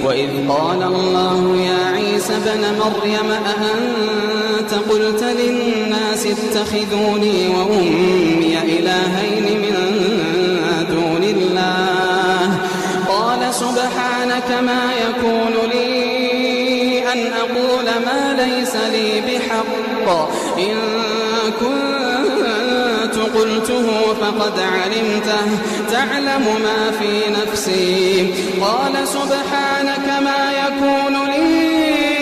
وإذ قال الله يا عيسى ابن مريم أأنت قلت للناس اتخذوني وأمي إلهين من دون الله قال سبحانك ما يكون لي أن أقول ما ليس لي بحق إن كنت قلته فقد علمته تعلم ما في نفسي قال سبحانك ما يكون لي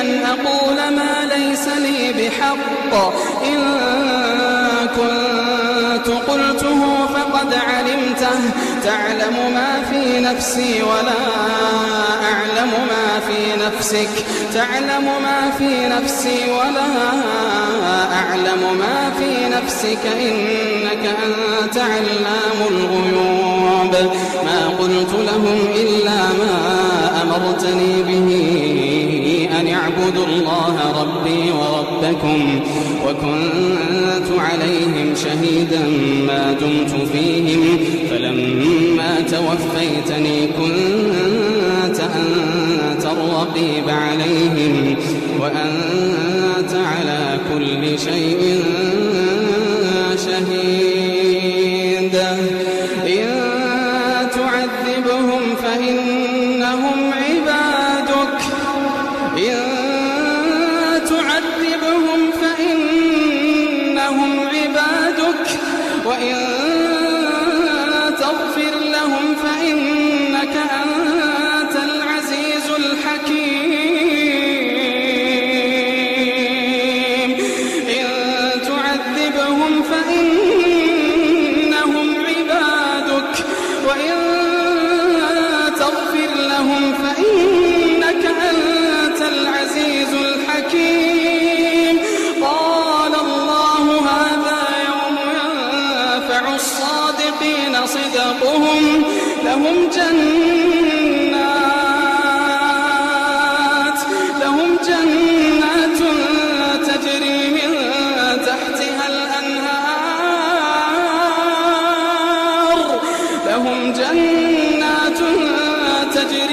أن أقول ما ليس لي بحق إن كنت قلته فقد علمته تعلم ما في نفسي ولا أعلم ما في نفسك تعلم ما في نفسي ولا أعلم ما في نفسك إنك أنت علام الغيوب ما قلت لهم إلا ما أمرتني به أن اعبدوا الله ربي وربكم وكنت عليهم شهيدا ما دمت فيهم فلما توفيتني كنت أنت الرقيب عليهم وأنت على كل شيء شهيد إن تعذبهم فإنهم عبادك إن تعذبهم فإنهم عبادك وإن تغفر لهم فإنك أنت العزيز الحكيم إن تعذبهم فإنهم عبادك وإن تغفر لهم فإنك أنت العزيز الحكيم قال الله هذا يوم ينفع الصادقين صدقهم لهم جنات تجري من تحتها الأنهار لهم جنات تجري